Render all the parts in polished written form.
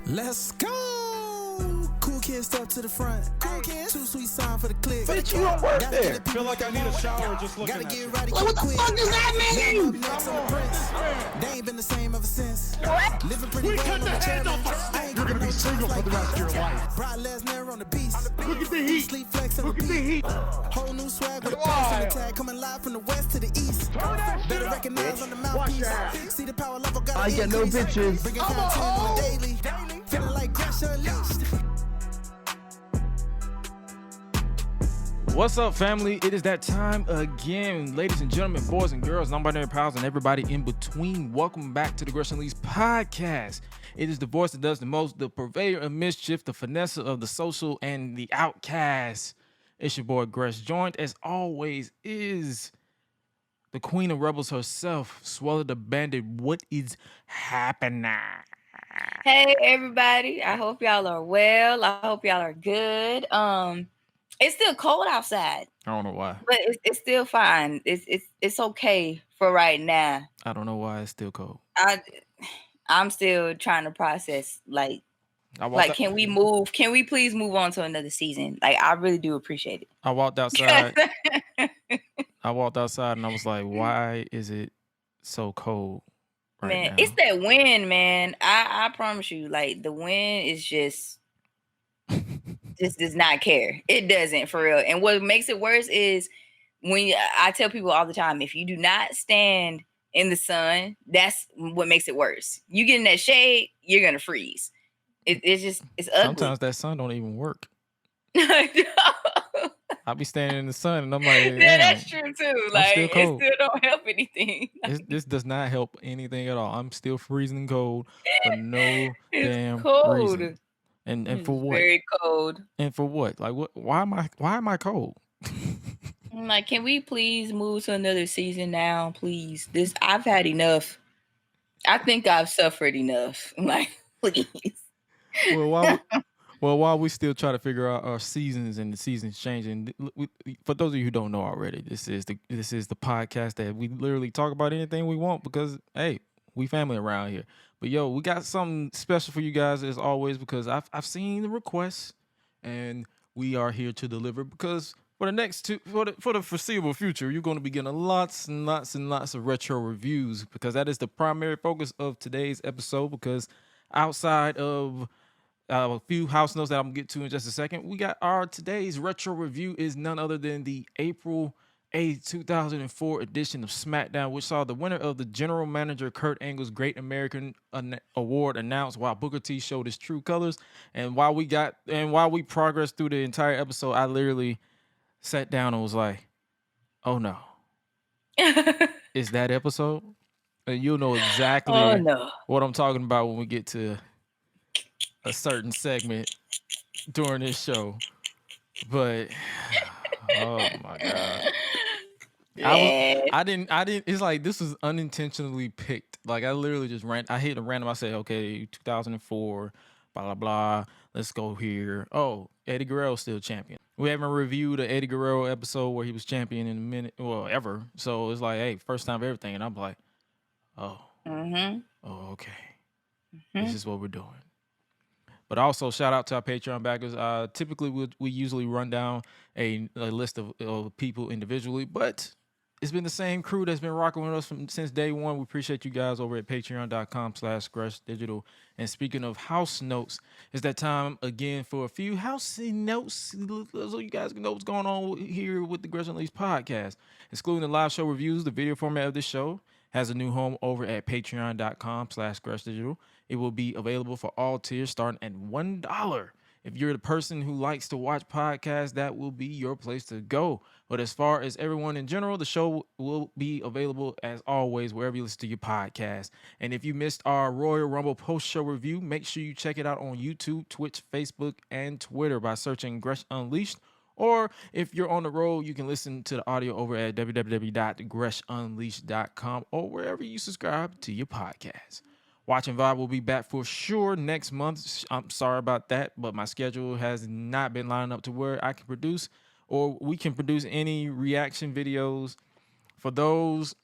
Let's go! Cool kids step to the front. Cool kids. Too sweet sign for the click. Bitch, you don't work there. Feel like I need a shower just looking Gotta at get you. right. Like, what the fuck does that mean? They ain't been the same ever since. What? Living pretty We well cut on the the hand chairman. off. I ain't You're gonna be single for the rest of your life. Brock Lesnar on the beast. Look at the heat. Sleep flex and Look at the repeat. heat. Whole new swag with a pass on the tag. Coming live from the west to the east. Better recognize on the mouthpiece. See the power level got I get no bitches. Bringing content on the daily. Feeling like Gresh and Suela. What's up, family? It is that time again, ladies and gentlemen, boys and girls, non-binary pals, and everybody in between. Welcome back to the Gresh and Suela podcast. It is the voice that does the most, the purveyor of mischief, the finesse of the social, and the outcast. It's your boy Gresh. Joined as always is the queen of rebels herself, Suela the Bandit. What is happening? Hey everybody, I hope y'all are well. I hope y'all are good. It's still cold outside, I don't know why. but it's still fine. It's okay for right now. I don't know why it's still cold. I'm still trying to process like I can we move? Can we please move on to another season? Like I really do appreciate walked outside. it. I walked outside and I was like, why is it so cold right Man, now? it's that wind, man. I promise you, like the wind is just does not care. It doesn't for real. And what makes it worse is when I tell people all the time, if you do not stand in the sun, that's what makes it worse. You get in that shade, you're gonna freeze. It's ugly. Sometimes that sun don't even work. Yeah, I be standing in the sun and I'm like, damn, that's true too. Like still it cold. still don't help anything. this does not help anything at all. I'm still freezing cold for no It's damn cold. reason. And It's for what? very cold. And for what? Like what? Why am I cold? I'm like, can we please move to another season now, please? I've had enough. I think I've suffered enough. I'm like, please. While we still try to figure out our seasons and the seasons changing, for those of you who don't know already, this is the podcast that we literally talk about anything we want because hey, we family around here. But yo, we got something special for you guys as always because I've seen the requests and we are here to deliver because for the foreseeable future, you're going to be getting lots and lots and lots of retro reviews because that is the primary focus of today's episode because outside of a few house notes that I'm going to get to in just a second. We got today's retro review is none other than the April 8th, 2004 edition of SmackDown, which saw the winner of the General Manager Kurt Angle's Great American Award announced while Booker T showed his true colors. And while we progressed through the entire episode, I literally sat down and was like, oh no. Is that episode? And you'll know exactly what I'm talking about when we get to a certain segment during this show, but oh my god, I didn't. It's like this was unintentionally picked. Like I literally just I hit a random. I said, okay, 2004, blah blah blah. Let's go here. Oh, Eddie Guerrero's still champion. We haven't reviewed an Eddie Guerrero episode where he was champion in a minute, well, ever. So it's like, hey, first time for everything, and I'm like, oh, okay, this is what we're doing. But also shout out to our Patreon backers. Typically, we usually run down a list of people individually, but it's been the same crew that's been rocking with us since day one. We appreciate you guys over at patreon.com/greshdigital. And speaking of house notes, it's that time again for a few house notes so you guys can know what's going on here with the Gresh and Suela podcast. Excluding the live show reviews, the video format of this show has a new home over at patreon.com/greshdigital. It will be available for all tiers starting at $1. If you're the person who likes to watch podcasts, that will be your place to go. But as far as everyone in general, the show will be available as always wherever you listen to your podcast. And if you missed our Royal Rumble post-show review, make sure you check it out on YouTube, Twitch, Facebook, and Twitter by searching Gresh Unleashed. Or if you're on the road, you can listen to the audio over at www.greshunleashed.com or wherever you subscribe to your podcast. Watch and Vibe will be back for sure next month. I'm sorry about that, but my schedule has not been lining up to where I can produce or we can produce any reaction videos. For those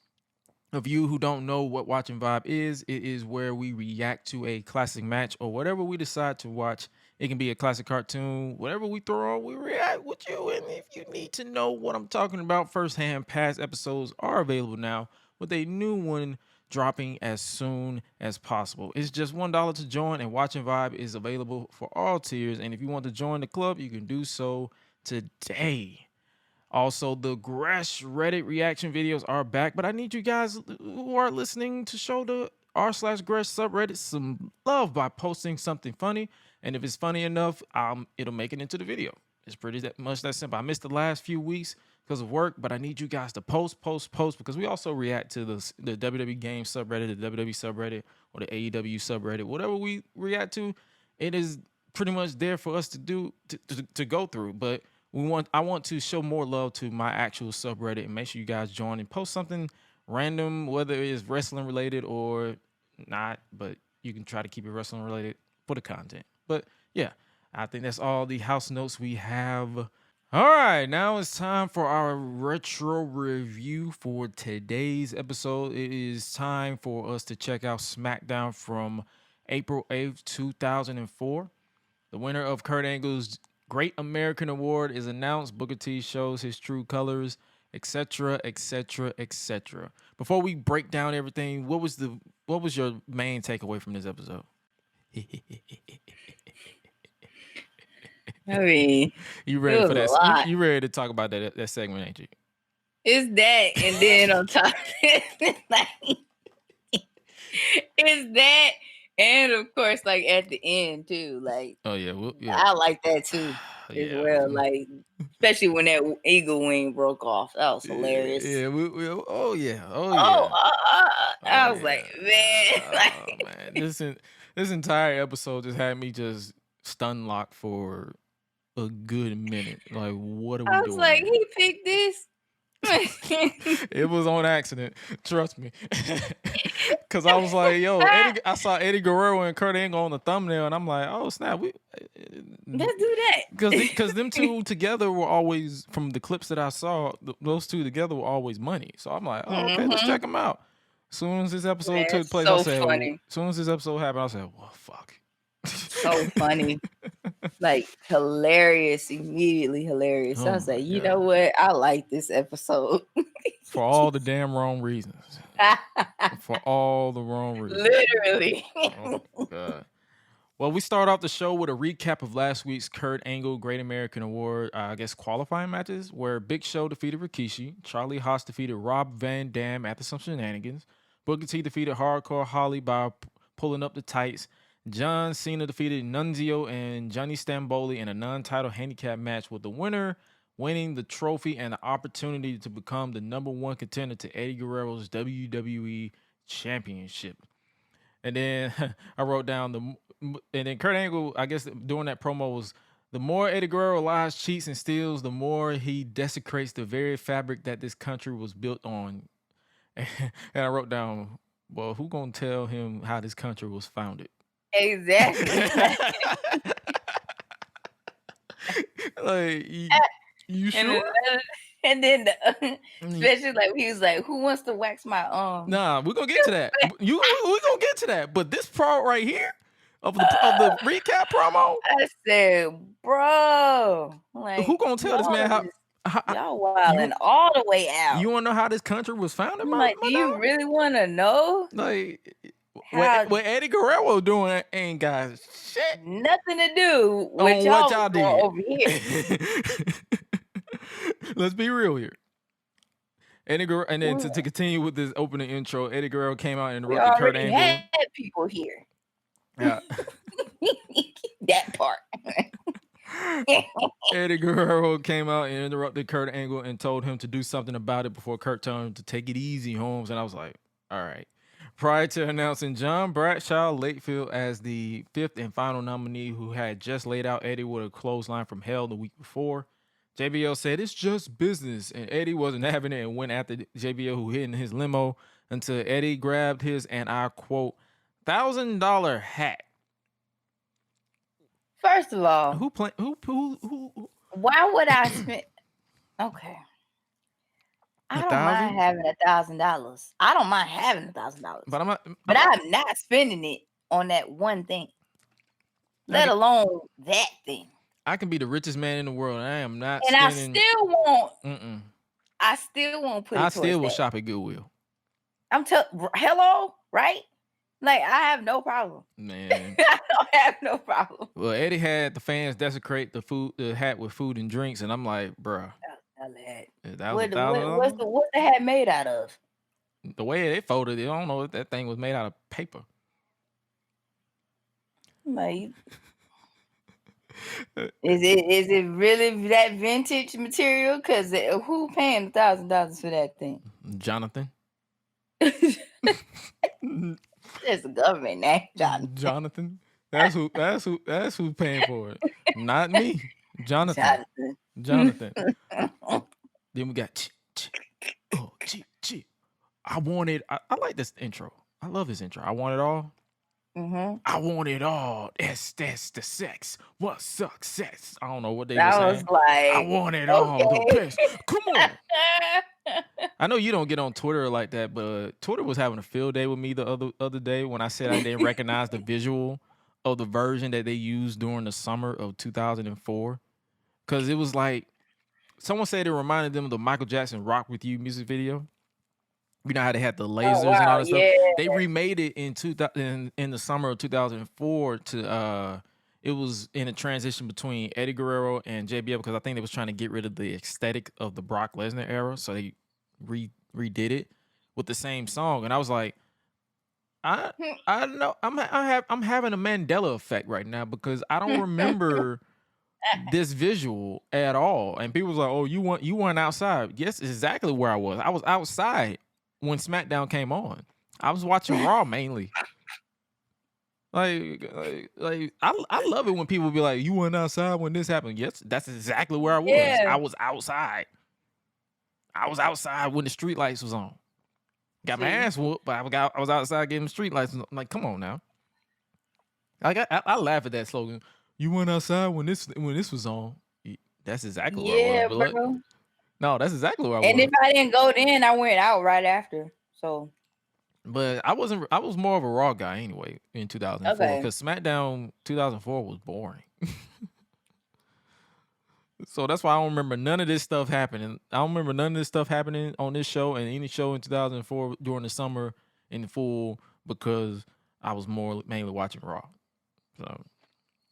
of you who don't know what Watching Vibe is, it is where we react to a classic match or whatever we decide to watch. It can be a classic cartoon, whatever we throw on, we react with you. And if you need to know what I'm talking about firsthand, past episodes are available now with a new one dropping as soon as possible. It's just $1 to join, and Watching Vibe is available for all tiers. And if you want to join the club, you can do so today. Also, the Gresh Reddit reaction videos are back, but I need you guys who are listening to show the r/Gresh subreddit some love by posting something funny. And if it's funny enough, it'll make it into the video. It's pretty much that simple. I missed the last few weeks because of work, but I need you guys to post because we also react to the WWE game subreddit, the WWE subreddit, or the AEW subreddit. Whatever we react to, it is pretty much there for us to do to go through. But I want to show more love to my actual subreddit and make sure you guys join and post something random, whether it is wrestling related or not, but you can try to keep it wrestling related for the content. But yeah, I think that's all the house notes we have. All right, now it's time for our retro review for today's episode. It is time for us to check out SmackDown from April 8th, 2004. The winner of Kurt Angle's Great American Award is announced. Booker T shows his true colors, etc., etc., etc. Before we break down everything, what was your main takeaway from this episode? I mean, you ready for that? that? You ready to talk about that segment, ain't you? It's that, and then on top of it, like, it's that, and of course, like at the end too. Like, oh yeah, I like that too as well. Like, especially when that eagle wing broke off, that was hilarious. Yeah, I was like, man, man, this entire episode just had me just stun locked for a good minute. Like, what are we doing? I was like, he picked this. It was on accident, trust me. Cause I was like, yo, I saw Eddie Guerrero and Kurt Angle on the thumbnail, and I'm like, oh snap, let's do that. Cause them two together were always, from the clips that I saw, those two together were always money. So I'm like, oh, okay, let's check them out. As soon as this episode took place, I said, as soon as this episode happened, I said, well, fuck. So funny. Like, hilarious, immediately hilarious. I was like, you know what? I like this episode. For all the damn wrong reasons. For all the wrong reasons. Literally. Oh, God. Well, we start off the show with a recap of last week's Kurt Angle Great American Award, qualifying matches, where Big Show defeated Rikishi, Charlie Haas defeated Rob Van Dam after some shenanigans, Booker T defeated Hardcore Holly by pulling up the tights, John Cena defeated Nunzio and Johnny Stamboli in a non-title handicap match, with the winner winning the trophy and the opportunity to become the #1 contender to Eddie Guerrero's WWE Championship. And then I wrote down and then Kurt Angle, I guess during that promo, was the more Eddie Guerrero lies, cheats, and steals, the more he desecrates the very fabric that this country was built on. And I wrote down, well, who gonna tell him how this country was founded? Exactly. Like, you sure? And then especially like he was like, who wants to wax my arm? Nah, we're gonna get to that. We're gonna get to that. But this part right here of the recap promo, I said, bro, like, who gonna tell this man how y'all wilding all the way out? You wanna know how this country was founded? Do you really want to know? Like, what Eddie Guerrero doing ain't got shit. Nothing to do with y'all did over here. Let's be real here. Eddie Guerrero, and then to continue with this opening intro, Eddie Guerrero came out and interrupted Kurt Angle. We already had people here. Yeah. That part. Eddie Guerrero came out and interrupted Kurt Angle and told him to do something about it before Kurt told him to take it easy, Holmes. And I was like, all right. Prior to announcing John Bradshaw Lakefield as the 5th and final nominee, who had just laid out Eddie with a clothesline from hell the week before, JBL said it's just business, and Eddie wasn't having it and went after JBL, who hid in his limo, until Eddie grabbed his, and I quote, $1,000 hat. First of all, who why would I spend? Okay. I don't mind having $1,000. I don't mind having $1,000. But I'm not spending it on that one thing. Let alone that thing. I can be the richest man in the world. I am not and spending. I still won't put it I towards still will that. shop at Goodwill. Hello, right? Like, I have no problem. Man. I don't have no problem. Well, Eddie had the fans desecrate the hat with food and drinks, and I'm like, bruh. That was what's the hat made out of? The way they folded it, I don't know if that thing was made out of paper. Like, is it really that vintage material? Because who paying $1,000 for that thing? Jonathan. It's a government name, Jonathan. Jonathan. That's who's paying for it. Not me. Jonathan. Then we got I want it. I like this intro. I love this intro. I want it all. Mm-hmm. I want it all. That's the sex. What success? I don't know what they were saying. Was like, I want it all. The best. Come on. I know you don't get on Twitter like that, but Twitter was having a field day with me the other day when I said I didn't recognize the visual of the version that they used during the summer of 2004. Because it was like, someone said it reminded them of the Michael Jackson Rock With You music video. You know how they had the lasers and all that stuff? They remade it in the summer of 2004 to it was in a transition between Eddie Guerrero and JBL because I think they was trying to get rid of the aesthetic of the Brock Lesnar era, so they redid it with the same song. And I was like, I know I'm having a Mandela effect right now because I don't remember this visual at all. And people was like, "Oh, you weren't outside." Yes, exactly where I was. I was outside when SmackDown came on. I was watching Raw mainly. Like I love it when people be like, "You weren't outside when this happened." Yes, that's exactly where I was. Yeah. I was outside. I was outside when the street lights was on. Got my ass whooped, but I was outside getting the street lights. I'm like, come on now. I laugh at that slogan. You went outside when this was on. That's exactly where I was. Bro. No, that's exactly where I was. And if I didn't go then, I went out right after. So, but I was more of a Raw guy anyway in 2004 because SmackDown 2004 was boring. So that's why I don't remember none of this stuff happening. I don't remember none of this stuff happening on this show and any show in 2004 during the summer in full because I was mainly watching Raw. So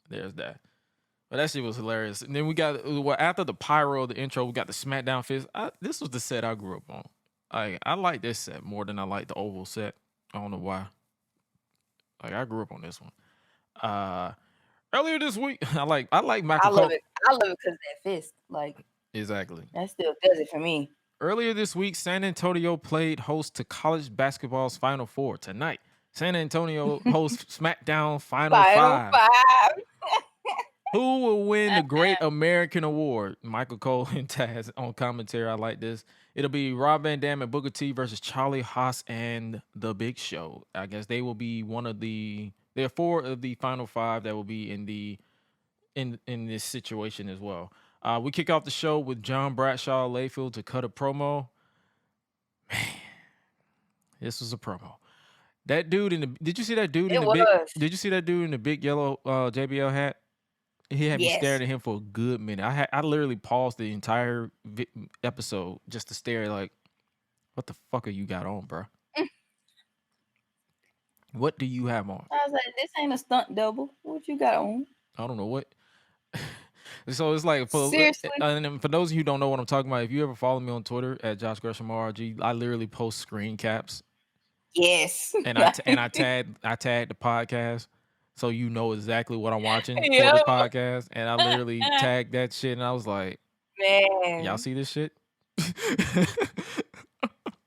there's that. But that shit was hilarious. And then we got after the pyro, the intro, we got the SmackDown fist. This was the set I grew up on. I like this set more than I like the Oval set. I don't know why. Like I grew up on this one. Earlier this week, I like Michael. I love it because of that fist. Like exactly. That still does it for me. Earlier this week, San Antonio played host to college basketball's Final Four. Tonight, San Antonio hosts SmackDown Final Five. Who will win the Great American Award? Michael Cole and Taz on commentary. I like this. It'll be Rob Van Dam and Booker T versus Charlie Haas and The Big Show. I guess they will be there are 4 of the Final 5 that will be in this situation as well. We kick off the show with John Bradshaw Layfield to cut a promo. Man, this was a promo. That dude did you see that dude did you see that dude in the big yellow JBL hat? He had me staring at him for a good minute. I literally paused the entire episode just to stare like, what the fuck are you got on, bro? What do you have on? I was like, this ain't a stunt double. What you got on? I don't know what. So it's like, seriously. And for those of you who don't know what I'm talking about, if you ever follow me on Twitter at Josh Gresham RG, I literally post screen caps. Yes. And I tag the podcast. So you know exactly what I'm watching for the podcast. And I literally tagged that shit and I was like, man, y'all see this shit?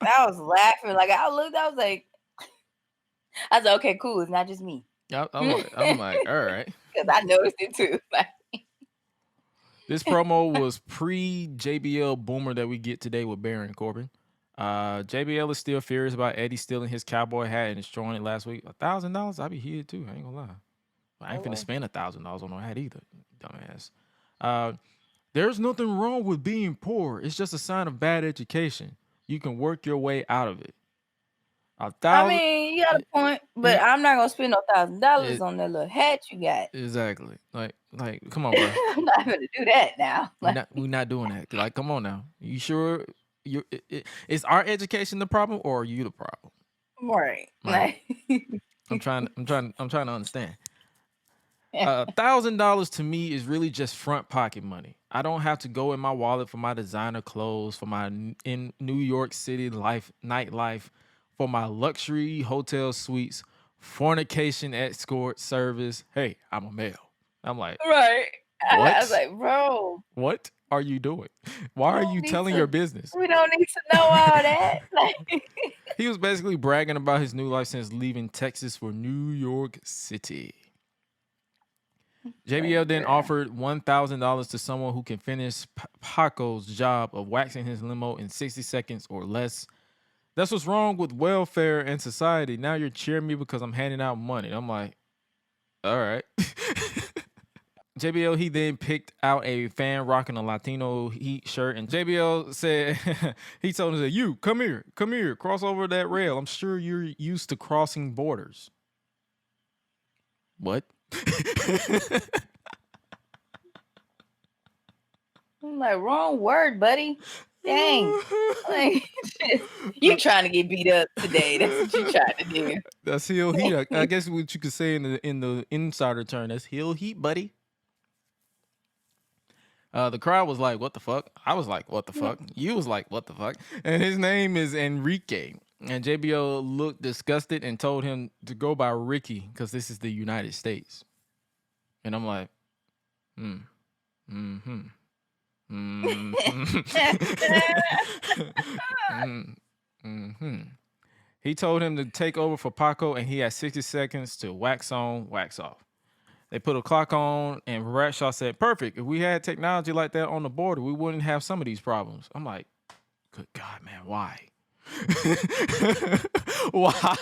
I was laughing. Like I was like, okay, cool. It's not just me. I'm like, all right. Because I noticed it too. This promo was pre-JBL boomer that we get today with Baron Corbin. JBL is still furious about Eddie stealing his cowboy hat and destroying it last week. $1,000? I'd be here too. I ain't gonna lie. I ain't finna spend $1,000 on no hat either, dumbass. There's nothing wrong with being poor. It's just a sign of bad education. You can work your way out of it. I mean, you got a point, but Yeah. I'm not gonna spend no $1,000 It- on that little hat you got. Exactly. Like, come on, bro. I'm not gonna do that now. We're not doing that. Like, come on now. You sure? Is our education the problem, or are you the problem? Right. Like, I'm trying to understand. $1,000 to me is really just front pocket money. I don't have to go in my wallet for my designer clothes, for my in New York City nightlife, for my luxury hotel suites, fornication escort service. Hey, I'm a male. I'm like, Right. what? I was like, bro, What are you doing? Why are you telling your business? we don't need to know all that. He was basically bragging about his new life since leaving Texas for New York City. JBL then offered $1,000 to someone who can finish Paco's job of waxing his limo in 60 seconds or less. That's what's wrong with welfare and society. Now you're cheering me because I'm handing out money. I'm like, all right. JBL, he then picked out a fan rocking a Latino Heat shirt, and JBL said, he told him, you, come here, cross over that rail. I'm sure you're used to crossing borders. What? I'm like, wrong word, buddy. Dang. Like, you trying to get beat up today. That's what you trying to do. That's heel heat. I guess what you could say in the insider term, that's heel heat, buddy. The crowd was like, what the fuck? I was like, what the fuck? You was like, what the fuck? And his name is Enrique. And JBL looked disgusted and told him to go by Ricky because this is the United States. And I'm like, He told him to take over for Paco, and he had 60 seconds to wax on, wax off. They put a clock on, and Bradshaw said, perfect. If we had technology like that on the border, we wouldn't have some of these problems. I'm like, good God, man, why? Why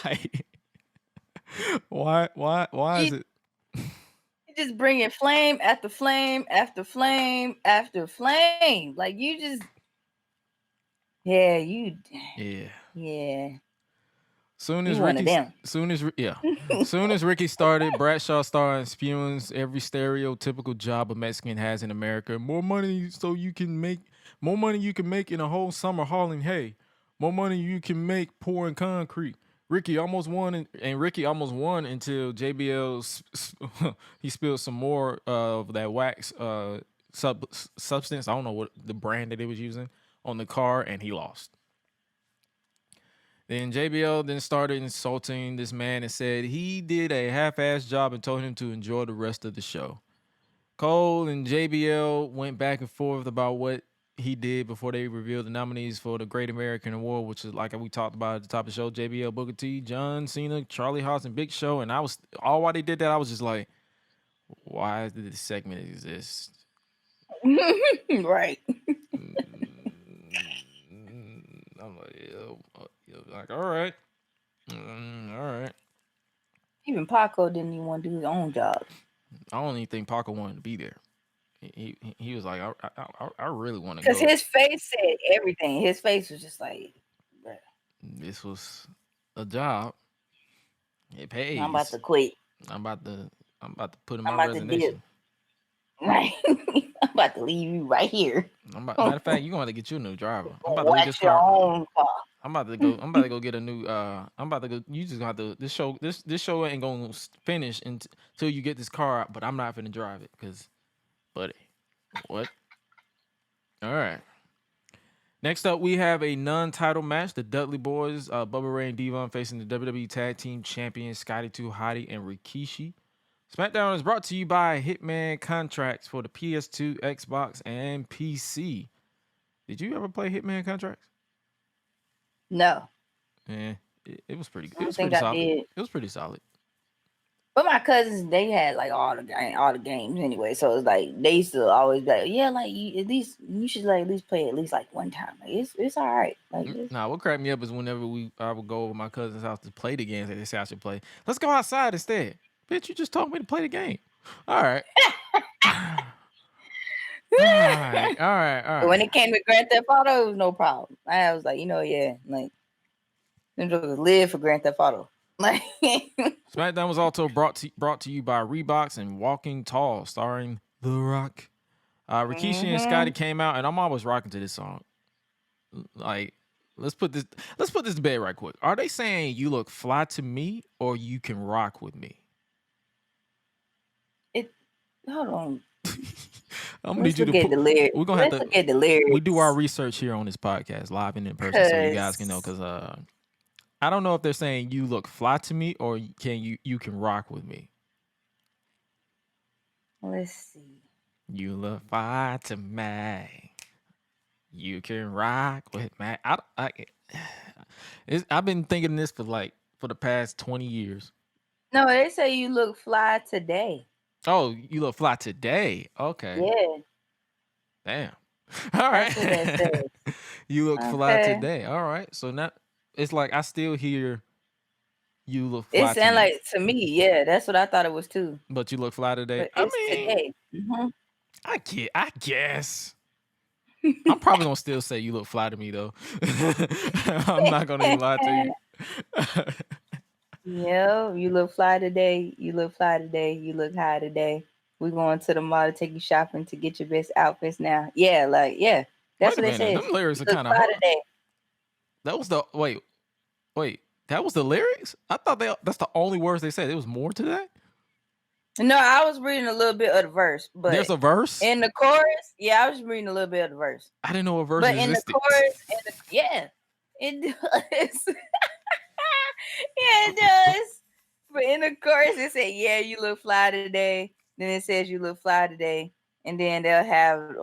is it? You just bring it flame after flame after flame after flame. Like, you just, yeah. Soon as Ricky started, Bradshaw started spewing every stereotypical job a Mexican has in America. More money you can make in a whole summer hauling hay. More money you can make pouring concrete. Ricky almost won until JBL he spilled some more of that wax substance. I don't know what the brand that they was using on the car, and he lost. Then JBL then started insulting this man and said he did a half-assed job and told him to enjoy the rest of the show. Cole and JBL went back and forth about what he did before they revealed the nominees for the Great American Award, which is like we talked about at the top of the show: JBL, Booker T, John Cena, Charlie Haas, and Big Show. And while they did that, I was just like, why did this segment exist? Right. I'm like, all right. Even Paco didn't even want to do his own job. I don't even think Paco wanted to be there. He was like, I really want to go. Because his face said everything. His face was just like, bruh. This was a job. It pays. I'm about to quit. I'm about to put in my resignation. Right. I'm about to leave you right here. Matter of fact, you're gonna have to get you a new driver. I'm about to leave this car. Own car. I'm about to go get a new you just gonna have to this show ain't gonna finish until you get this car out, but I'm not finna drive it because buddy. What? All right. Next up, we have a non-title match. The Dudley Boys, Bubba Ray and Devon, facing the WWE Tag Team Champions Scotty 2 Hottie and Rikishi. SmackDown is brought to you by Hitman Contracts for the PS2, Xbox, and PC. Did you ever play Hitman Contracts? No. Yeah, it was pretty good. It was pretty solid. It was pretty solid. But my cousins, they had like all the games anyway. So it's like they used to always be like, yeah, like you should like at least play at least like one time. Like it's all right. Like what cracked me up is whenever I would go over my cousin's house to play the games that they say I should play. Let's go outside instead. Bitch, you just told me to play the game. All right. right. But when it came to Grand Theft Auto, it was no problem. I was like, yeah, like them jokers live for Grand Theft Auto. Like SmackDown was also brought to you by Reeboks and Walking Tall, starring The Rock. Rikishi and Scotty came out, and I'm always rocking to this song. Like, let's put this to bed right quick. Are they saying you look fly to me, or you can rock with me? Hold on. I'm gonna need you to look at the lyrics. We're gonna have to look at the lyrics. We do our research here on this podcast, live and in person, so you guys can know. Because I don't know if they're saying you look fly to me, or you can rock with me. Let's see. You look fly to me. You can rock with me. I've been thinking this for the past 20 years. No, they say you look fly today. Oh, you look fly today. Okay. Yeah. Damn. All right. That's what that says. You look fly today. All right. So now it's like I still hear you look fly. It sound like to me, yeah. That's what I thought it was too. But you look fly today. But it's today. I guess. I'm probably gonna still say you look fly to me though. I'm not gonna even lie to you. Yeah, you look fly today. You look fly today. You look high today. We're going to the mall to take you shopping to get your best outfits now. Yeah, that's what they said. Them lyrics are kind of hard. That was the wait. That was the lyrics? I thought that's the only words they said. It was more to that. No, I was reading a little bit of the verse, but there's a verse in the chorus. Yeah, I was reading a little bit of the verse. I didn't know a verse but existed. In the chorus, it does. Yeah, it does. But in the chorus, it said, "Yeah, you look fly today." Then it says, "You look fly today," and then they'll have,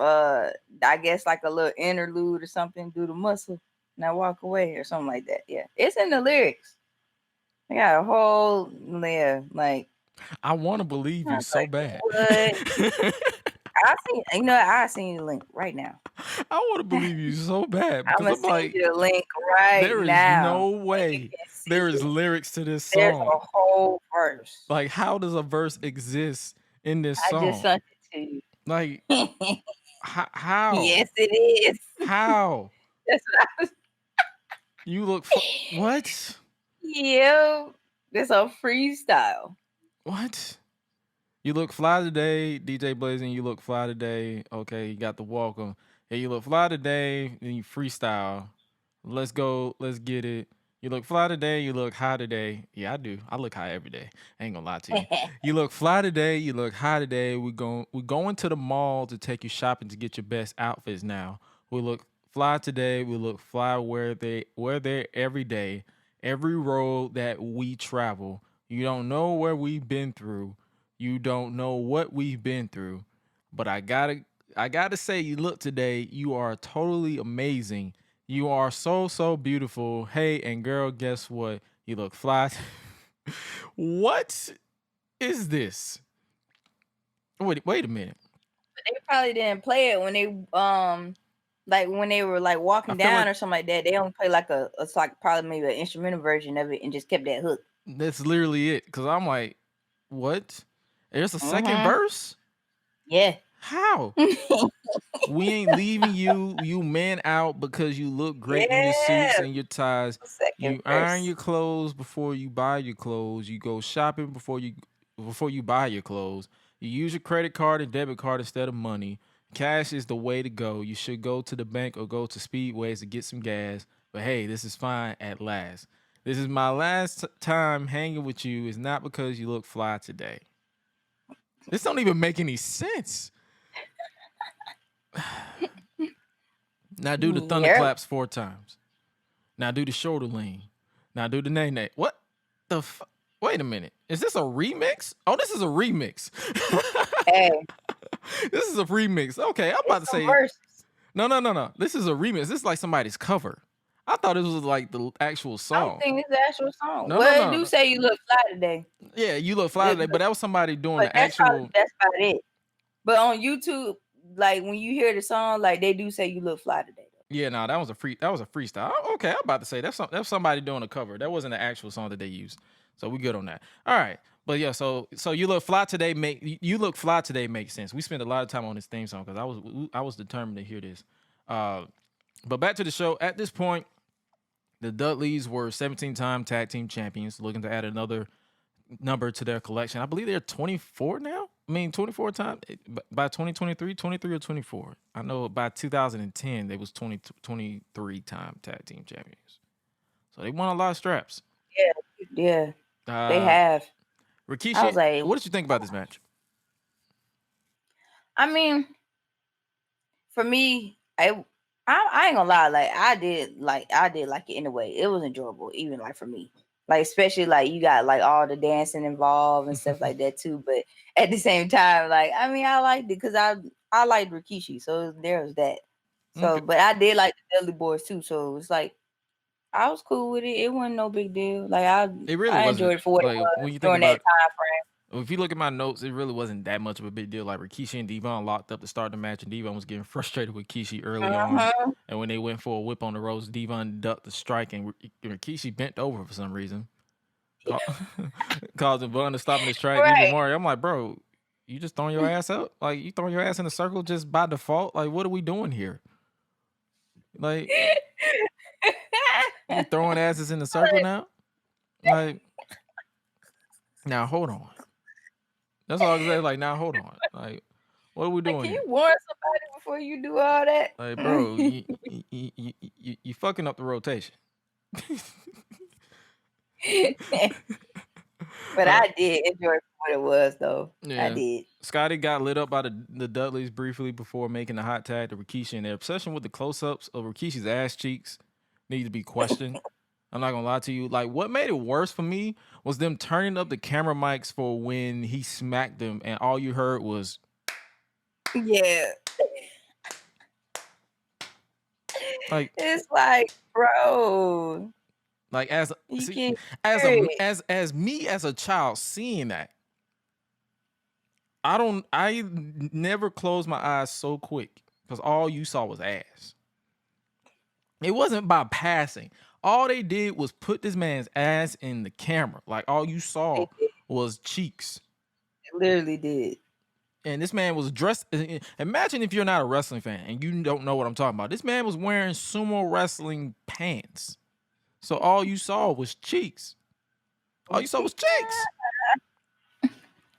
I guess, like a little interlude or something. Do the muscle, now walk away, or something like that. Yeah, it's in the lyrics. They got a whole like. I want to believe you so bad. I seen the link right now. I want to believe you so bad I'm because gonna I'm send you the link right now. There is no way there is lyrics to this song. There's a whole verse. Like, how does a verse exist in this song? I just sent it to you. Like, how? Yes, it is. How? That's what I was. You look what? Yeah, that's a freestyle. What? You look fly today, DJ Blazing. You look fly today. Okay, you got the welcome. Hey, you look fly today. Then you freestyle. Let's go. Let's get it. You look fly today. You look high today. Yeah, I do. I look high every day. I ain't gonna lie to you. You look fly today. You look high today. We're going to the mall to take you shopping to get your best outfits now. We look fly today. We look fly where they're every day. Every road that we travel. You don't know where we've been through. You don't know what we've been through. But I gotta say, you look today, you are totally amazing. You are so, so beautiful. Hey, and girl, guess what? You look fly. What is this? Wait a minute. They probably didn't play it when they when they were like walking down or something like that. They only play it's like probably maybe an instrumental version of it and just kept that hook. That's literally it. Cause I'm like, what? There's a second verse? Yeah. How? We ain't leaving you men out because you look great in your suits and your ties. You iron your clothes before you buy your clothes. You go shopping before you buy your clothes. You use your credit card and debit card instead of money. Cash is the way to go. You should go to the bank or go to Speedways to get some gas. But hey, this is fine at last. This is my last time hanging with you. It's not because you look fly today. This don't even make any sense. Now do the thunderclaps 4 times. Now do the shoulder lean. Now do the nay-nay. What the wait a minute. Is this a remix? Oh, this is a remix. Hey. This is a remix. Okay, I'm about to say verses. No. This is a remix. This is like somebody's cover. I thought this was like the actual song. I don't think it's the actual song. No, well, it do say you look fly today. Yeah, you look fly today, but that was somebody doing the actual. That's about it. But on YouTube, like when you hear the song, like they do say you look fly today. Yeah, no, that was a freestyle. Okay, I'm about to say that's somebody doing a cover. That wasn't an actual song that they used. So we good on that. All right. But yeah, so you look fly today. You look fly today makes sense. We spent a lot of time on this theme song because I was determined to hear this. But back to the show. At this point, the Dudleys were 17-time tag team champions, looking to add another number to their collection. I believe they're 24 now. I mean, 24 times by 2023, 23 or 24. I know by 2010 they was 23-time tag team champions. So they won a lot of straps. Yeah, they have. Rikishi, I was like, what did you think about this match? I mean, for me, I ain't gonna lie, like I did like it in a way. It was enjoyable, even like for me. Like especially like you got like all the dancing involved and stuff like that too. But at the same time, like I mean, I liked it because I liked Rikishi, so there's that. So, Okay. but I did like the Dudley Boys too. So it's like I was cool with it. It wasn't no big deal. Like It really I wasn't. enjoyed it for what Like it was when you think during that about, time frame. if you look at my notes, it really wasn't that much of a big deal. Like Rikishi and Devon locked up to start the match, and Devon was getting frustrated with Rikishi early on. And when they went for a whip on the ropes, Devon ducked the strike, and Rikishi bent over for some reason, causing Devon to stop him to strike even Right. more. I'm like, bro, you just throwing your ass up? Like you throwing your ass in a circle just by default? Like what are we doing here? Like you throwing asses in the circle now? Like now hold on. That's all I can say. Like now hold on. Like what are we doing Can here? you warn somebody before you do all that? Like, bro, you fucking up the rotation. But I did enjoy what it was, though. Yeah. I did. Scotty got lit up by the Dudleys briefly before making the hot tag to Rikishi, and their obsession with the close-ups of Rikishi's ass cheeks needs to be questioned. I'm not gonna lie to you. Like, what made it worse for me was them turning up the camera mics for when he smacked them, and all you heard was, Yeah. like, It's like, bro, like as you see, can't. as me as a child seeing that, I never closed my eyes so quick because all you saw was ass. It wasn't by passing. All they did was put this man's ass in the camera. Like all you saw was cheeks. It literally did. And this man was dressed. Imagine if you're not a wrestling fan and you don't know what I'm talking about. This man was wearing sumo wrestling pants. So all you saw was cheeks. All you saw was cheeks.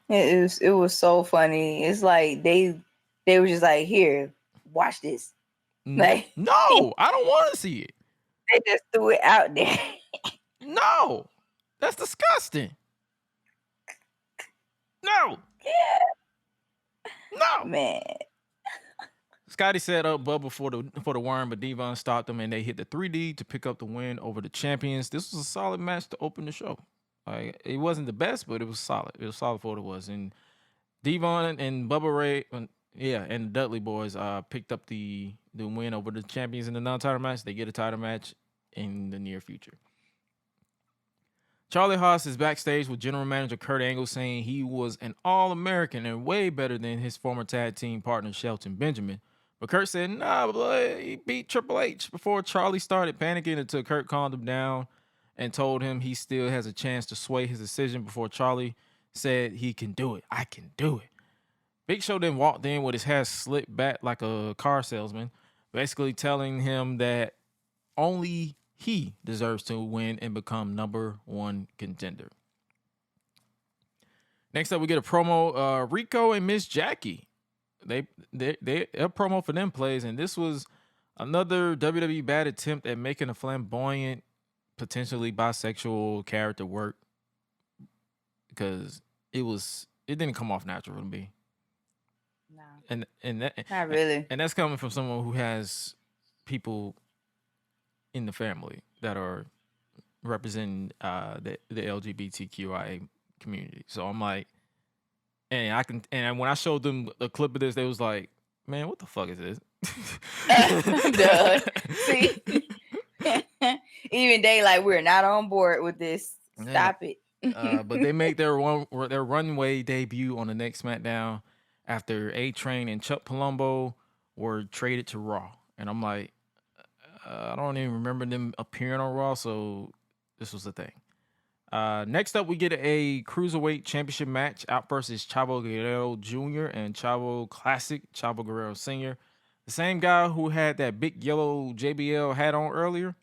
It was so funny. It's like they were just like, here, watch this. Like No, I don't want to see it. they just threw it out there. No, that's disgusting. No. No. Man. Scotty set up Bubba for the worm, but Devon stopped him, and they hit the 3D to pick up the win over the champions. This was a solid match to open the show. Like it wasn't the best, but it was solid. It was solid for what it was. And Devon and Bubba Ray, and the Dudley boys picked up the win over the champions in the non-title match. They get a title match in the near future. Charlie Haas is backstage with General Manager Kurt Angle saying he was an All-American and way better than his former tag team partner Shelton Benjamin. But Kurt said, nah, boy, he beat Triple H before Charlie started panicking until Kurt calmed him down and told him he still has a chance to sway his decision before Charlie said he can do it. I can do it. Big Show then walked in with his hair slicked back like a car salesman, basically telling him that only he deserves to win and become number one contender. Next up, we get a promo. Rico and Miss Jackie. They a promo for them plays, and this was another WWE bad attempt at making a flamboyant, potentially bisexual character work because it didn't come off natural to me. No. And that, Not really. And that's coming from someone who has people in the family that are representing the LGBTQIA community. So I'm like, and when I showed them a clip of this, they was like, man, what the fuck is this? Duh. See? Even they like, we're not on board with this. Stop it. But they make their runway debut on the next SmackDown after A-Train and Chuck Palumbo were traded to Raw. And I'm like, I don't even remember them appearing on Raw, so this was the thing. Next up, we get a cruiserweight championship match. Out first is Chavo Guerrero Jr. and Chavo Classic, Chavo Guerrero Sr. The same guy who had that big yellow JBL hat on earlier.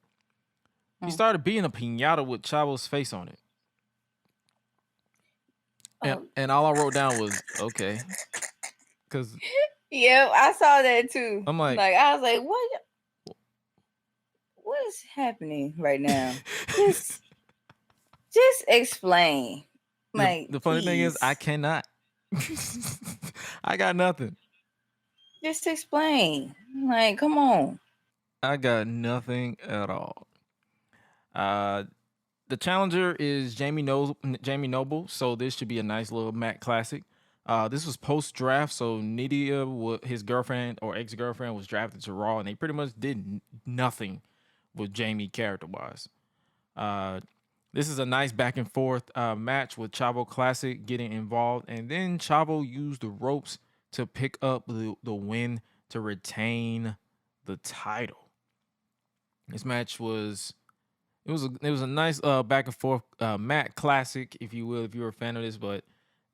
He started being a piñata with Chavo's face on it. And all I wrote down was, okay. Because yeah, I saw that too. I'm like I was like, what is happening right now? just explain. Like the funny thing is, I cannot. I got nothing. Just explain. Like, come on. I got nothing at all. The challenger is Jamie Noble, so this should be a nice little Matt classic. This was post draft, so Nydia, his girlfriend or ex-girlfriend, was drafted to Raw, and they pretty much did nothing with Jamie character wise. This is a nice back and forth match with Chavo Classic getting involved, and then Chavo used the ropes to pick up the win to retain the title. This match was a nice back and forth Matt Classic, if you will, if you're a fan of this. But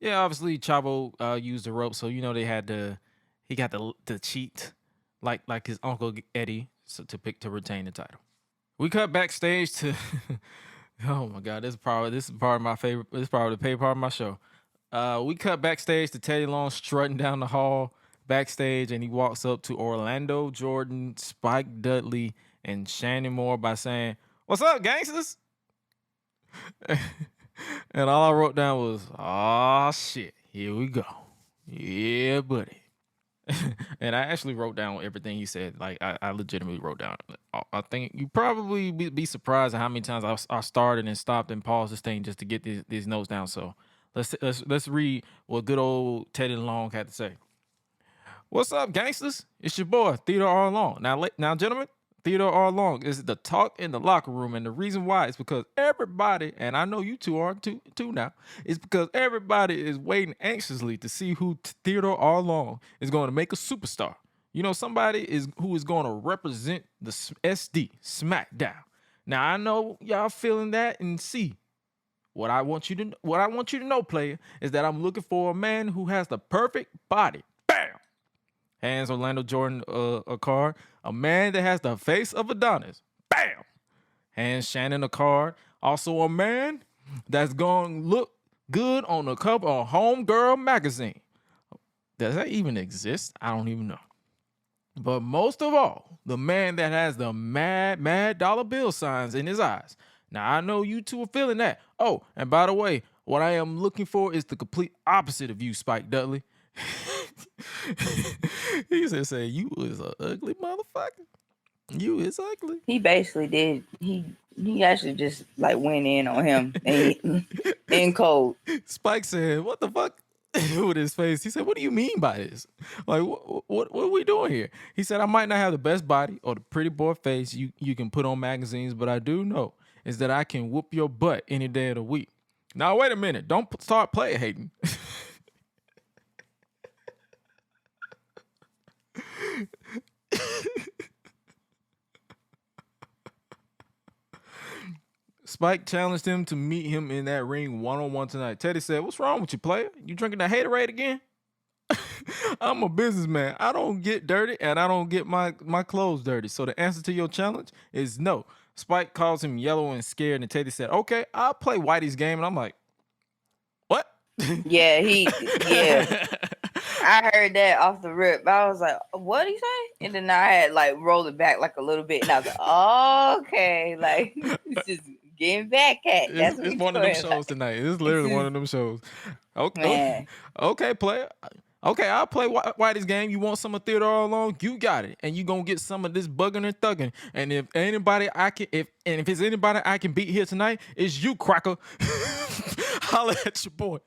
yeah, obviously Chavo used the rope, so he got the cheat like his uncle Eddie to retain the title. We cut backstage to oh my god, this is probably my favorite. This is probably the favorite part of my show. We cut backstage to Teddy Long strutting down the hall backstage, and he walks up to Orlando Jordan, Spike Dudley, and Shannon Moore by saying, "What's up, gangsters?" And all I wrote down was, "Oh shit, here we go, yeah, buddy." And I actually wrote down everything he said. Like I legitimately wrote down. I think you probably be surprised at how many times I started and stopped and paused this thing just to get these notes down. So let's read what good old Teddy Long had to say. "What's up, gangsters? It's your boy Theodore R. Long. Now, gentlemen, Theodore R. Long is the talk in the locker room, and the reason why is because everybody, and I know you two are too now, is because everybody is waiting anxiously to see who Theodore R. Long is going to make a superstar. You know, somebody who is going to represent the SD SmackDown. Now, I know y'all feeling that, and see, what I want you to know, player, is that I'm looking for a man who has the perfect body. Bam! Hands Orlando Jordan a card. A man that has the face of Adonis. Bam! Hands Shannon a card. Also a man that's going to look good on the cover of Homegirl magazine. Does that even exist? I don't even know. But most of all, the man that has the mad dollar bill signs in his eyes. Now, I know you two are feeling that. Oh, and by the way, what I am looking for is the complete opposite of you, Spike Dudley." He say, "You is an ugly motherfucker. You is ugly." He basically did. He actually just like went in on him in cold. Spike said, "What the fuck?" With his face. He said, "What do you mean by this? Like, what are we doing here?" He said, "I might not have the best body or the pretty boy face you can put on magazines, but I do know is that I can whoop your butt any day of the week." Now, wait a minute. Don't start player hating. Spike challenged him to meet him in that ring one-on-one tonight. Teddy said, "What's wrong with you, player? You drinking that haterade again?" "I'm a businessman. I don't get dirty, and I don't get my clothes dirty. So the answer to your challenge is no." Spike calls him yellow and scared, and Teddy said, "Okay, I'll play Whitey's game." And I'm like, what? Yeah, I heard that off the rip. I was like, "What did he say?" And then I had like rolled it back like a little bit, and I was like, "Oh, okay, like it's just getting back at." That's it's one of them shows tonight. It's literally one of them shows. Okay, okay, player. Okay, I'll play Whitey's game. You want some of Theodore alone? You got it, and you gonna get some of this bugging and thugging. And if it's anybody I can beat here tonight, it's you, cracker. Holla at your boy.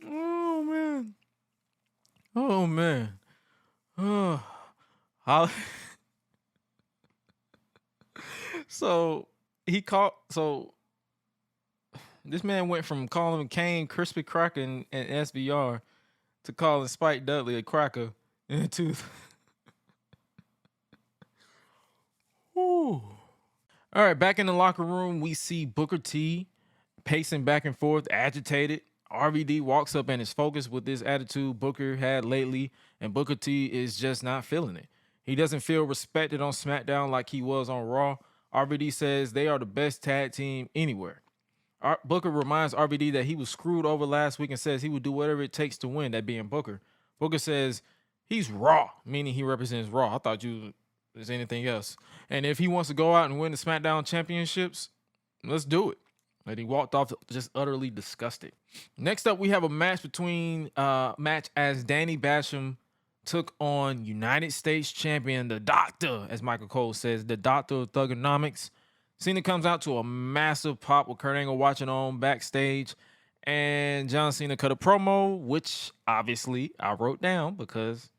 Oh man. Oh man. Oh. So this man went from calling Kane Crispy Cracker and SVR to calling Spike Dudley a cracker into Ooh. All right, back in the locker room, we see Booker T pacing back and forth, agitated. RVD walks up and is focused with this attitude Booker had lately, and Booker T is just not feeling it. He doesn't feel respected on SmackDown like he was on Raw. RVD says they are the best tag team anywhere. Booker reminds RVD that he was screwed over last week and says he would do whatever it takes to win, that being Booker. Booker says he's Raw, meaning he represents Raw. I thought you was anything else. And if he wants to go out and win the SmackDown championships, let's do it. And he walked off just utterly disgusted. Next up, we have a match as Danny Basham took on United States champion, the Doctor, as Michael Cole says, the Doctor of Thugonomics. Cena comes out to a massive pop with Kurt Angle watching on backstage, and John Cena cut a promo, which obviously I wrote down because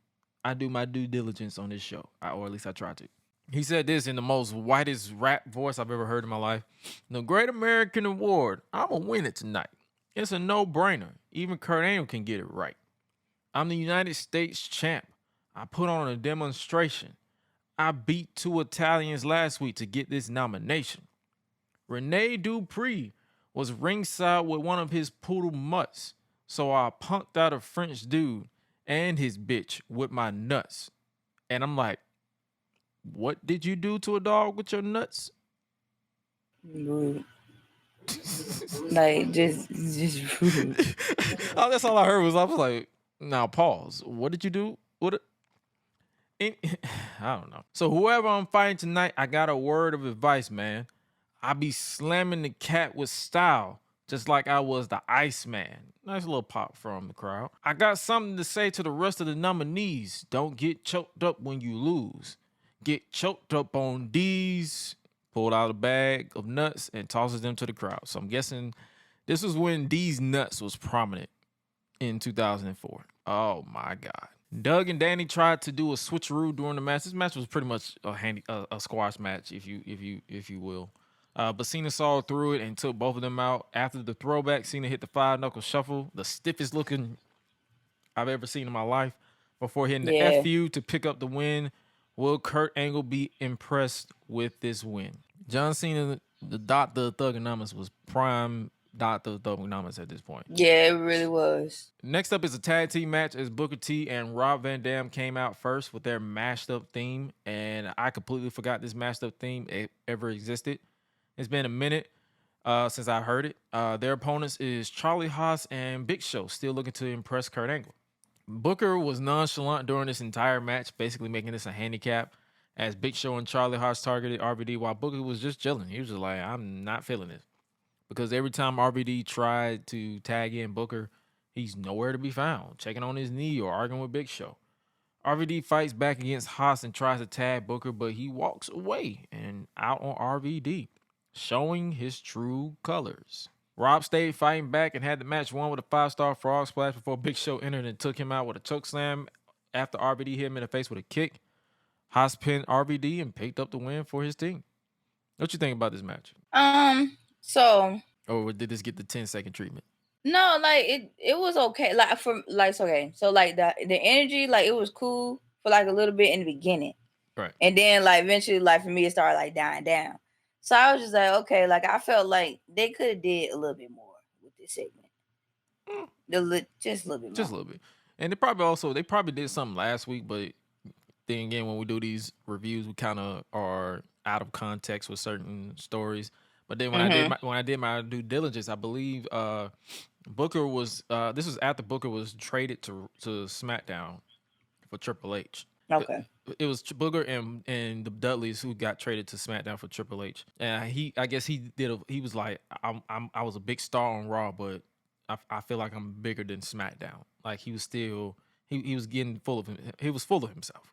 I do my due diligence on this show, or at least I try to. He said this in the most whitest rap voice I've ever heard in my life. The Great American Award, I'm going to win it tonight. It's a no-brainer. Even Kurt Angle can get it right. I'm the United States champ. I put on a demonstration. I beat 2 Italians last week to get this nomination. Rene Dupree was ringside with one of his poodle mutts, so I punked out a French dude and his bitch with my nuts. And I'm like, what did you do to a dog with your nuts? Rude. Like, just rude. Oh, that's all I heard was like, now pause. What did you do? I don't know. So whoever I'm fighting tonight, I got a word of advice, man. I be slamming the cat with style, just like I was the Iceman. Nice little pop from the crowd. I got something to say to the rest of the nominees. Don't get choked up when you lose. Get choked up on these. Pulled out a bag of nuts and tosses them to the crowd. So I'm guessing this was when these nuts was prominent in 2004. Oh my God. Doug and Danny tried to do a switcheroo during the match. This match was pretty much a squash match, if you will. But Cena saw through it and took both of them out. After the throwback, Cena hit the 5-knuckle shuffle, the stiffest looking I've ever seen in my life, before hitting the FU to pick up the win. Will Kurt Angle be impressed with this win? John Cena, the Doctor of Thugonomics, was prime Doctor of Thugonomics at this point. Yeah, it really was. Next up is a tag team match as Booker T and Rob Van Dam came out first with their mashed up theme. And I completely forgot this mashed up theme ever existed. It's been a minute since I heard it. Their opponents is Charlie Haas and Big Show, still looking to impress Kurt Angle. Booker was nonchalant during this entire match, basically making this a handicap, as Big Show and Charlie Haas targeted RVD while Booker was just chilling. He was just like, I'm not feeling this. Because every time RVD tried to tag in Booker, he's nowhere to be found, checking on his knee or arguing with Big Show. RVD fights back against Haas and tries to tag Booker, but he walks away and out on RVD, showing his true colors. Rob stayed fighting back and had the match won with a 5-star frog splash before Big Show entered and took him out with a chokeslam after RVD hit him in the face with a kick. Haas pinned RVD and picked up the win for his team. What you think about this match? So, or did this get the 10-second treatment? No, like it was okay. Like it's okay. So like the energy, like it was cool for like a little bit in the beginning. Right. And then like eventually, like for me, it started like dying down. So I was just like, okay, like I felt like they could have did a little bit more with this segment. Just a little bit more. Just a little bit. And they probably did something last week, but then again, when we do these reviews, we kind of are out of context with certain stories. But then when I did my due diligence, I believe Booker was this was after Booker was traded to SmackDown for Triple H. Okay. It was Booker and the Dudleys who got traded to SmackDown for Triple H. And he was like, I was a big star on Raw, but I feel like I'm bigger than SmackDown. Like he was still he was getting full of him. He was full of himself.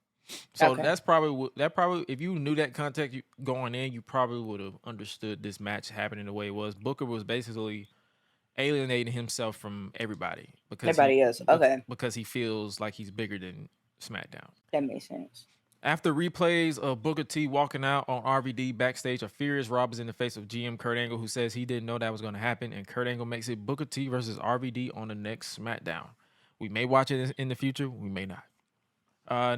So that's probably if you knew that context going in, you probably would have understood this match happening the way it was. Booker was basically alienating himself from everybody because he feels like he's bigger than SmackDown. That makes sense. After replays of Booker T walking out on RVD backstage, a furious Rob is in the face of GM Kurt Angle, who says he didn't know that was going to happen, and Kurt Angle makes it Booker T versus RVD on the next SmackDown. We may watch it in the future, we may not.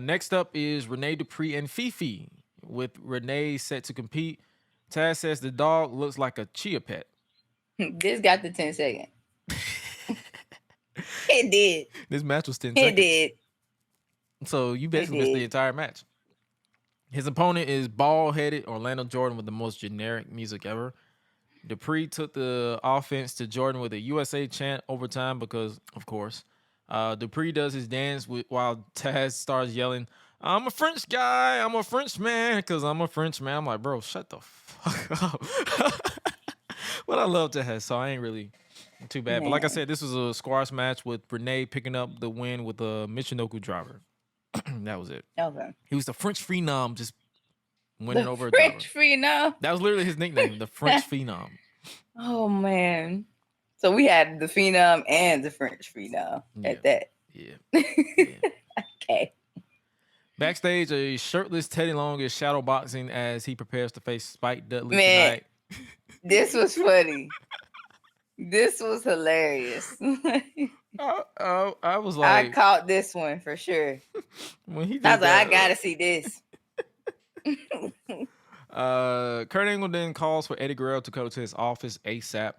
Next up is Rene Dupree and Fifi, with Rene set to compete Taz says the dog looks like a chia pet. This got the 10 second. It did. This match was 10 It seconds. did. So you basically missed the entire match. His opponent is bald-headed Orlando Jordan with the most generic music ever. Dupree took the offense to Jordan with a USA chant overtime because, of course, Dupree does his dance while Taz starts yelling, "I'm a French guy. I'm a French man," because I'm a French man. I'm like, bro, shut the fuck up. But I love Taz, so I ain't really too bad. But like I said, this was a squash match with Renee picking up the win with a Michinoku driver. That was it. Okay. He was the French phenom, just winning over a French driver. phenom. That was literally his nickname, the French phenom. Oh man. So we had the phenom and the French phenom at that. Yeah. Okay. Backstage, a shirtless Teddy Long is shadowboxing as he prepares to face Spike Dudley Man, tonight. This was funny. This was hilarious. I was like, I caught this one for sure. When he did I was like, that, I gotta see this. Kurt Angle then calls for Eddie Guerrero to come to his office ASAP.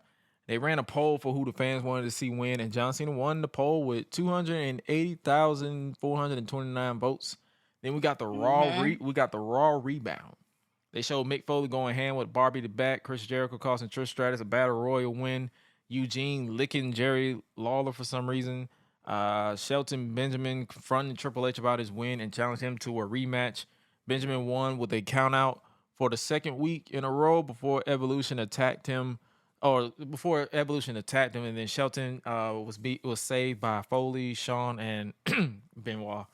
They ran a poll for who the fans wanted to see win, and John Cena won the poll with 280,429 votes. Then we got the Raw rebound. They showed Mick Foley going hand with Barbie to back, Chris Jericho costing Trish Stratus a battle royal win, Eugene licking Jerry Lawler for some reason, Shelton Benjamin confronting Triple H about his win and challenged him to a rematch. Benjamin won with a countout for the second week in a row before Evolution attacked him, and then Shelton was saved by Foley, Shawn, and Benoit.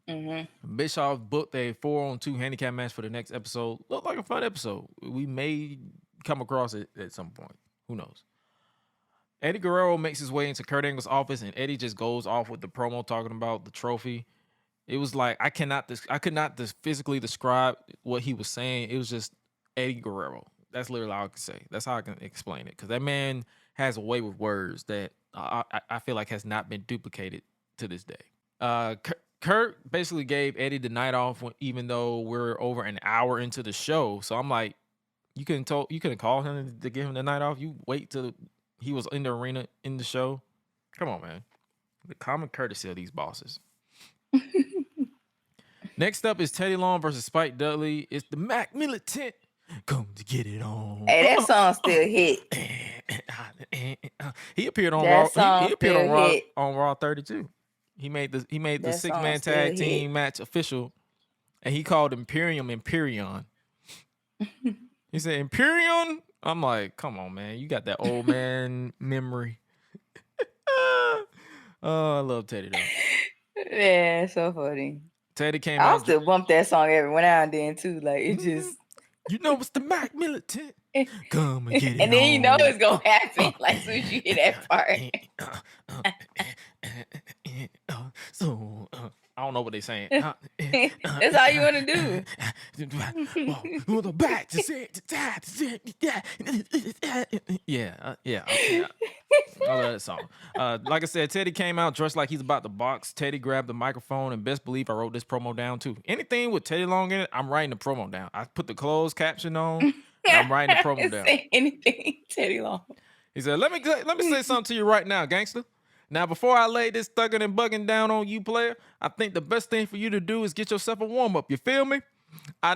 Mm-hmm. Bischoff booked a 4-on-2 handicap match for the next episode. Looked like a fun episode. We may come across it at some point. Who knows? Eddie Guerrero makes his way into Kurt Angle's office, and Eddie just goes off with the promo talking about the trophy. It was like I could not physically describe what he was saying. It was just Eddie Guerrero. That's literally all I can say. That's how I can explain it. Because that man has a way with words that I feel like has not been duplicated to this day. Kurt basically gave Eddie the night off, even though we're over an hour into the show. So I'm like, you couldn't call him to give him the night off. You wait till he was in the arena in the show. Come on, man. The common courtesy of these bosses. Next up is Teddy Long versus Spike Dudley. It's the Mac Militant. Come to get it on. Hey, that song still hit. He appeared on Raw. He appeared on Raw 32. He made the 6-man tag team match official, and he called Imperium Imperion. He said Imperion. I'm like, come on, man, you got that old man memory. Oh, I love Teddy though. Yeah, so funny. Teddy came I'll out. still bump that song every now and then too. Like it just, you know, it's the Mac Militant. Come and get it. And then on. you know it's gonna happen. Like as soon as you hear that part. So I don't know what they're saying. That's all you want to do. With the back to say yeah. I love that song. Like I said, Teddy came out dressed like he's about to box. Teddy grabbed the microphone, and best believe I wrote this promo down too. Anything with Teddy Long in it, I'm writing the promo down. I put the closed caption on, and I'm writing the promo down. Say anything, Teddy Long. He said, let me say something to you right now, gangster. Now, before I lay this thugging and bugging down on you, player, I think the best thing for you to do is get yourself a warm-up. You feel me?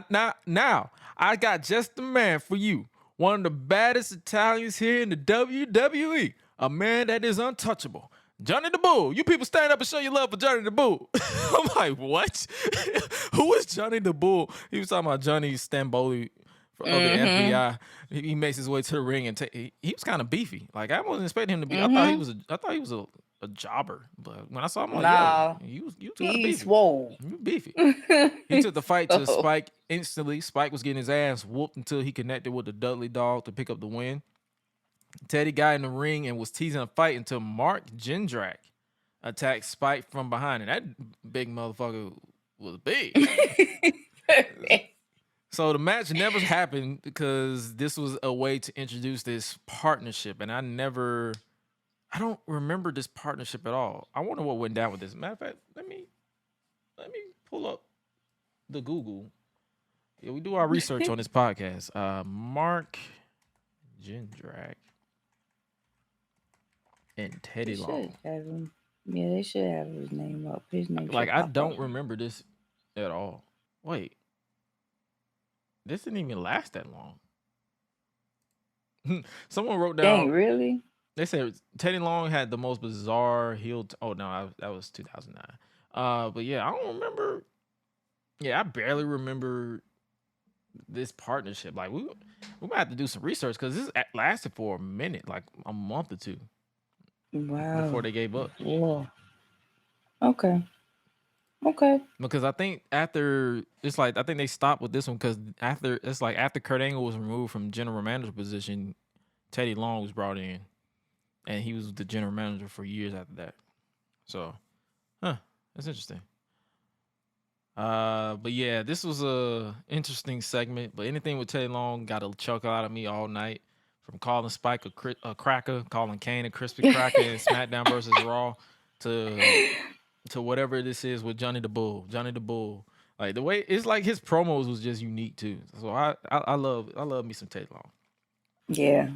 Now, I got just the man for you. One of the baddest Italians here in the WWE. A man that is untouchable. Johnny the Bull. You people stand up and show your love for Johnny the Bull. I'm like, what? Who is Johnny the Bull? He was talking about Johnny Stamboli of the FBI. He makes his way to the ring and he was kind of beefy. Like I wasn't expecting him to be. I thought he was a jobber, but when I saw him, I'm like, yo, you he's swole. You beefy. He took the fight to Spike instantly. Spike was getting his ass whooped until he connected with the Dudley Dog to pick up the win. Teddy got in the ring and was teasing a fight until Mark Jindrak attacked Spike from behind, and that big motherfucker was big. So the match never happened because this was a way to introduce this partnership, and I don't remember this partnership at all. I wonder what went down with this. Matter of fact, let me pull up the Google Yeah, we do our research on this podcast. Mark Jindrak and Teddy They Long. should have him. Yeah, they should have his name up. His name Like, should I pop don't up. remember this at all. Wait. This didn't even last that long. Someone wrote down. Dang, really? They said Teddy Long had the most bizarre heel. Oh no, that was 2009. But yeah, I don't remember. Yeah, I barely remember this partnership. Like we might have to do some research because this lasted for a minute, like a month or two Wow. before they gave up. Yeah. Okay. Because I think after it's like I think they stopped with this one because after Kurt Angle was removed from general manager position, Teddy Long was brought in, and he was the general manager for years after that. So, that's interesting. But yeah, this was a interesting segment. But anything with Teddy Long got a chuckle out of me all night. From calling Spike a cracker, calling Kane a crispy cracker in SmackDown versus Raw, to whatever this is with Johnny the Bull. Like the way it's like his promos was just unique too. So I love me some Teddy Long. Yeah.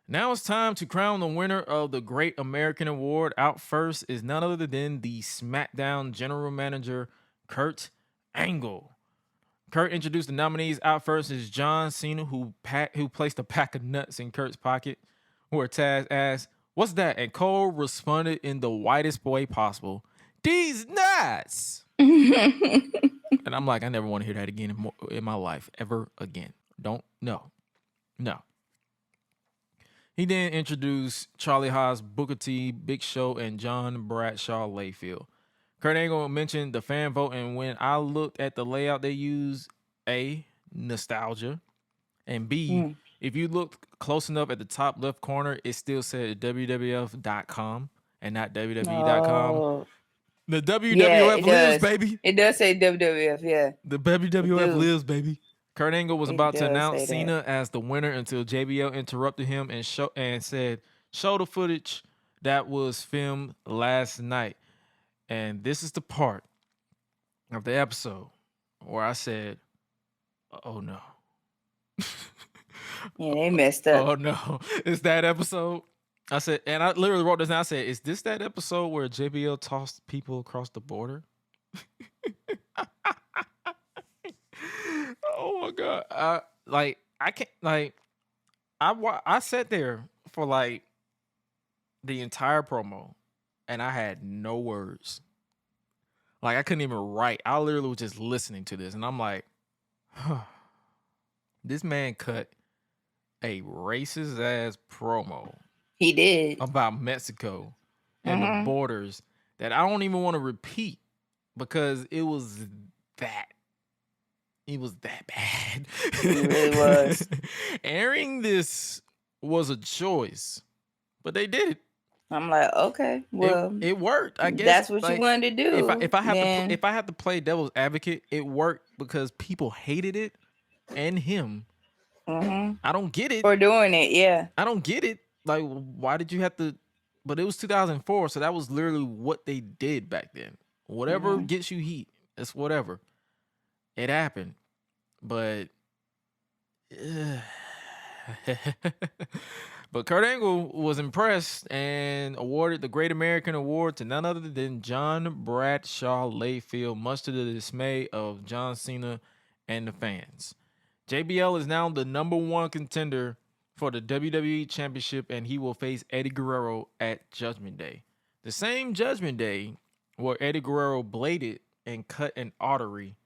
Now it's time to crown the winner of the Great American Award. Out first is none other than the SmackDown General Manager, Kurt Angle. Kurt introduced the nominees. Out first is John Cena, who placed a pack of nuts in Kurt's pocket, where Taz asked, "What's that?" And Cole responded in the whitest way possible, "These nuts." And I'm like, I never want to hear that again in my life, ever again. No. He then introduced Charlie Haas, Booker T, Big Show, and John Bradshaw Layfield. Kurt Angle mentioned the fan vote, and when I looked at the layout they used, A, nostalgia, and B, if you look close enough at the top left corner, it still said WWF.com and not WWE.com. Oh. The WWF lives, does. baby. It does say WWF, yeah. The WWF lives, baby. Kurt Angle was about to announce say Cena as the winner until JBL interrupted him and said, "Show the footage that was filmed last night." And this is the part of the episode where I said, "Oh no." Yeah, they messed up. Oh no. It's that episode. I said, and I literally wrote this down. I said, "Is this that episode where JBL tossed people across the border?" Oh my God. I sat there for like the entire promo and I had no words. Like I couldn't even write. I literally was just listening to this and I'm like, this man cut a racist ass promo. He did. About Mexico and the borders that I don't even want to repeat because it was that bad. It really was. Airing this was a choice, but they did it. I'm like, okay, well, it worked. I guess that's what you wanted to do. If I have to play devil's advocate, it worked because people hated it and him. I don't get it for doing it. Yeah, I don't get it. Like, why did you have to? But it was 2004, so that was literally what they did back then. Whatever gets you heat, it's whatever. It happened, but but Kurt Angle was impressed and awarded the Great American Award to none other than John Bradshaw Layfield, much to the dismay of John Cena and the fans. JBL is now the #1 contender for the WWE Championship, and he will face Eddie Guerrero at Judgment Day. The same Judgment Day where Eddie Guerrero bladed and cut an artery,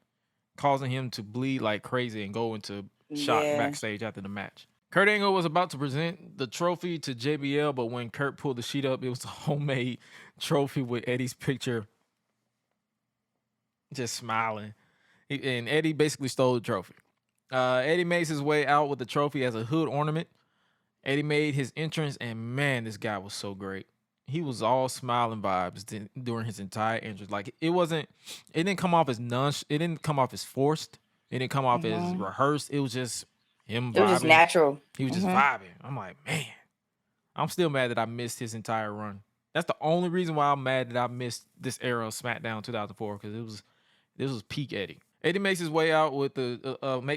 causing him to bleed like crazy and go into shock backstage after the match. Kurt Angle was about to present the trophy to JBL, but when Kurt pulled the sheet up, it was a homemade trophy with Eddie's picture just smiling. And Eddie basically stole the trophy. Eddie makes his way out with the trophy as a hood ornament. Eddie made his entrance, and man, this guy was so great. He was all smiling vibes during his entire entrance. Like it didn't come off as it didn't come off as forced. It didn't come off as rehearsed. It was just him vibing. It was just natural. He was just vibing. I'm like, man, I'm still mad that I missed his entire run. That's the only reason why I'm mad that I missed this era of SmackDown 2004 because this was peak Eddie. Eddie makes his way out with the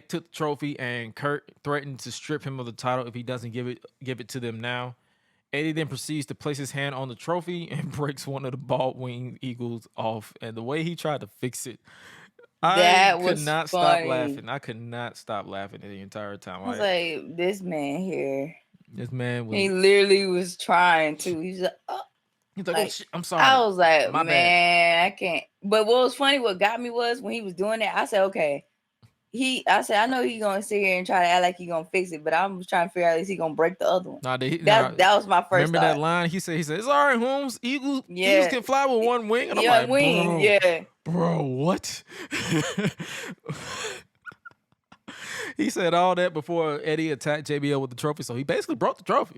took the trophy, and Kurt threatened to strip him of the title if he doesn't give it to them now. Eddie then proceeds to place his hand on the trophy and breaks one of the bald-winged eagles off. And the way he tried to fix it, I could not stop laughing. I could not stop laughing the entire time. I was like, this man here. This man was. He literally was trying to. He's like, oh. He's like, oh, shit, I'm sorry. I was like, My man, bad. I can't. But what was funny, what got me was when he was doing that, I said, okay. I know he's gonna sit here and try to act like he's gonna fix it, but I'm trying to figure out is he gonna break the other one. That was my first. Remember that line? He said, it's all right, Holmes. Eagles can fly with one wing. And I'm like, wing, bro, what? He said all that before Eddie attacked JBL with the trophy, so he basically broke the trophy.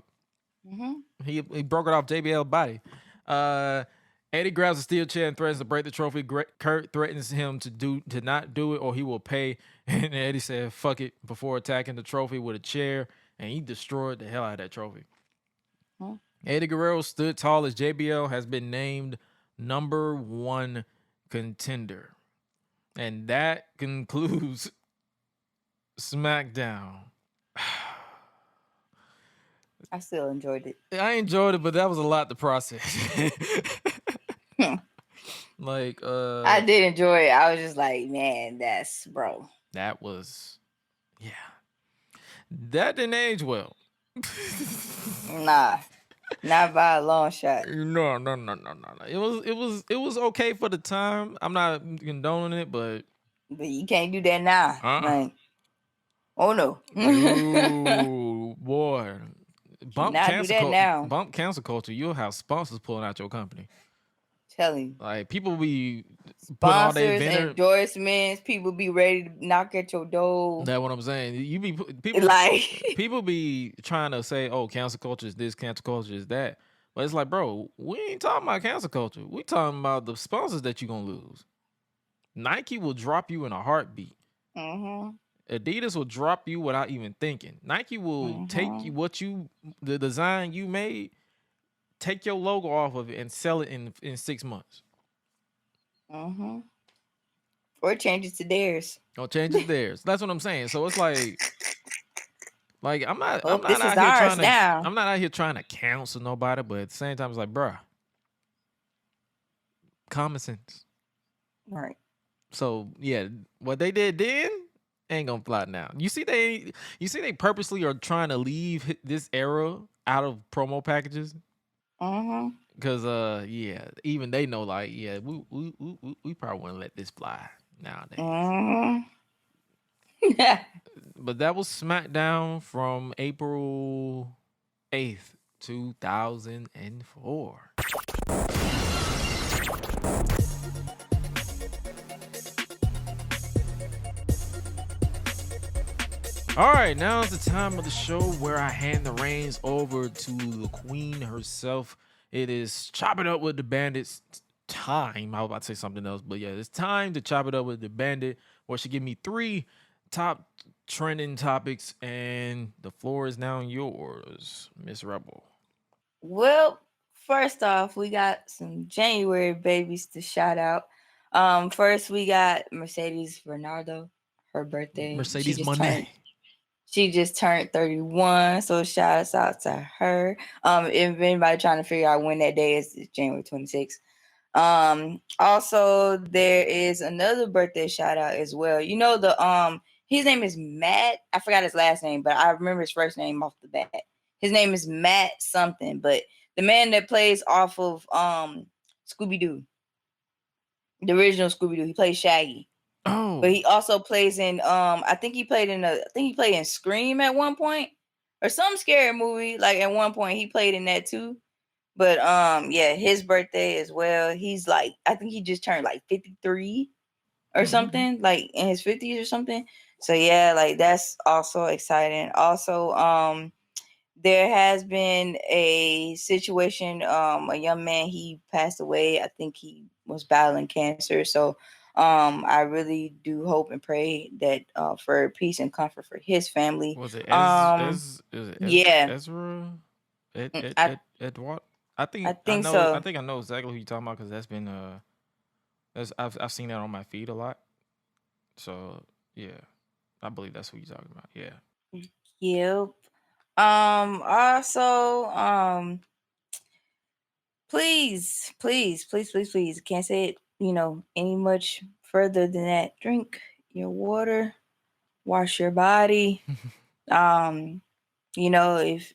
Mm-hmm. He broke it off JBL's body. Eddie grabs a steel chair and threatens to break the trophy. Kurt threatens him to not do it or he will pay. And Eddie said, fuck it, before attacking the trophy with a chair. And he destroyed the hell out of that trophy. Huh? Eddie Guerrero stood tall as JBL has been named #1 contender. And that concludes SmackDown. I still enjoyed it. I enjoyed it, but that was a lot to process. Like I did enjoy it. I was just like, man, that was that didn't age well. Nah, not by a long shot. No. It was okay for the time. I'm not condoning it, but you can't do that now. Like, oh no. Ooh, boy. Bump now. cancel culture. You'll have sponsors pulling out your company. Telling you. Like people be sponsors, endorsements. People be ready to knock at your door. That's what I'm saying. People be trying to say, "Oh, cancel culture is this, cancel culture is that," but it's like, bro, we ain't talking about cancel culture. We talking about the sponsors that you gonna lose. Nike will drop you in a heartbeat. Mm-hmm. Adidas will drop you without even thinking. Nike will take the design you made, take your logo off of it and sell it in 6 months. Mm-hmm. Or change it to theirs. That's what I'm saying. So it's like I'm not out here trying to counsel nobody, but at the same time it's like, bruh, common sense. Right. So yeah, what they did then ain't gonna fly now. You see they purposely are trying to leave this era out of promo packages. Mm-hmm. Because even they know, like, we probably wouldn't let this fly nowadays. Mm-hmm. But that was SmackDown from April 8th, 2004. All right, now is the time of the show where I hand the reins over to the queen herself. It is Chop It Up with the Bandit's time. I was about to say something else, but yeah, it's time to chop it up with the Bandit, where she give me 3 top trending topics, and the floor is now yours, Miss Rebel. Well, first off, we got some January babies to shout out. First, we got Mercedes Bernardo, her birthday. Mercedes Monet. She just turned 31, so shout out to her. If anybody trying to figure out when that day is, it's January 26th. Also, there is another birthday shout out as well. You know, his name is Matt. I forgot his last name, but I remember his first name off the bat. His name is Matt something, but the man that plays off of Scooby-Doo, the original Scooby-Doo, he plays Shaggy. Oh, but he also plays in I think he played in Scream at one point, or some scary movie. Like at one point he played in that too. But his birthday as well. He's like, I think he just turned like 53 or something, like in his 50s or something. So yeah, like that's also exciting. Also, there has been a situation, a young man, he passed away. I think he was battling cancer. So I really do hope and pray that for peace and comfort for his family. Was it yeah. Ezra? Edward? I think so. I think I know exactly who you're talking about, because that's been I've seen that on my feed a lot. So yeah, I believe that's what you're talking about. Yeah. Yep. Also, please, please, please, please, please. Can't say it, any much further than that. Drink your water, wash your body. If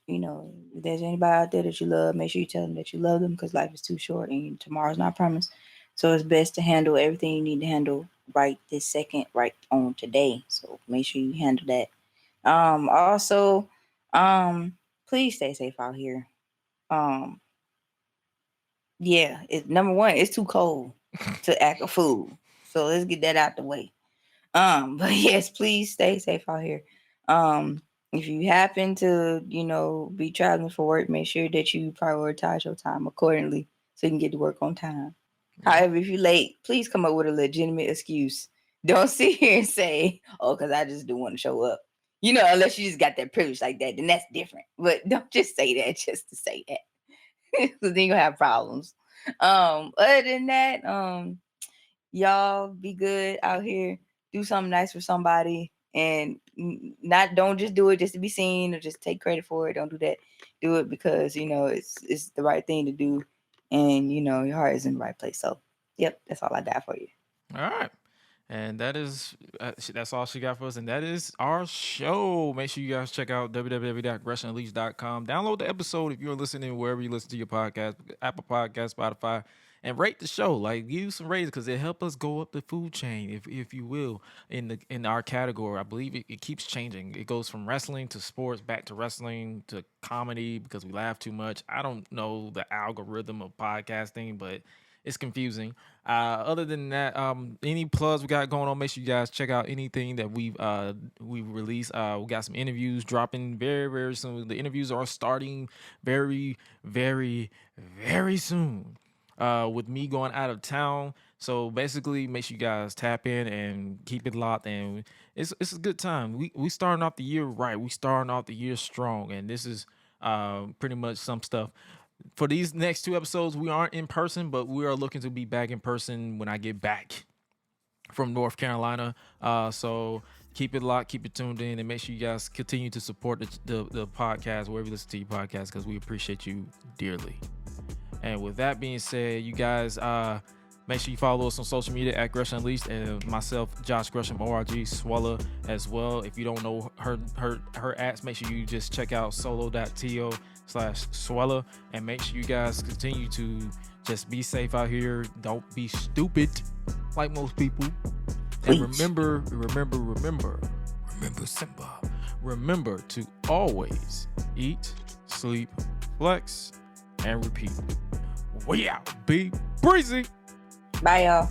there's anybody out there that you love, make sure you tell them that you love them, because life is too short and tomorrow's not promised. So it's best to handle everything you need to handle right this second, right on today. So make sure you handle that. Also, please stay safe out here. Yeah, number one, it's too cold to act a fool. So let's get that out the way. But yes, please stay safe out here. If you happen to, be traveling for work, make sure that you prioritize your time accordingly so you can get to work on time. However, if you're late, please come up with a legitimate excuse. Don't sit here and say, "Oh, because I just don't want to show up." Unless you just got that privilege like that, then that's different. But don't just say that just to say that, because then you'll have problems. Other than that, y'all be good out here. Do something nice for somebody, and don't just do it just to be seen or just take credit for it. Don't do that. Do it because it's the right thing to do, and your heart is in the right place. So, yep, that's all I got for you. All right. And that's all she got for us. And that is our show. Make sure you guys check out www.greshandunleashed.com. Download the episode if you're listening wherever you listen to your podcast, Apple Podcasts, Spotify, and rate the show. Like, give some ratings because it helps us go up the food chain, if you will, in our category. I believe it keeps changing. It goes from wrestling to sports, back to wrestling to comedy because we laugh too much. I don't know the algorithm of podcasting, but it's confusing. Other than that, any plugs we got going on, make sure you guys check out anything that we've released. We got some interviews dropping very, very soon. The interviews are starting very, very, very soon. With me going out of town. So basically, make sure you guys tap in and keep it locked. And it's a good time. We starting off the year right. We starting off the year strong. And this is pretty much some stuff. For these next 2 episodes, we aren't in person, but we are looking to be back in person when I get back from North Carolina. So keep it locked, keep it tuned in, and make sure you guys continue to support the podcast wherever you listen to your podcast, because we appreciate you dearly. And with that being said, you guys, make sure you follow us on social media at Gresh Unleashed, and myself, Josh Gresham, ORG, Suela as well. If you don't know her apps, make sure you just check out solo.to/Suela, and make sure you guys continue to just be safe out here. Don't be stupid like most people. And remember, Simba. Remember to always eat, sleep, flex, and repeat. We out. Be breezy. Bye, y'all.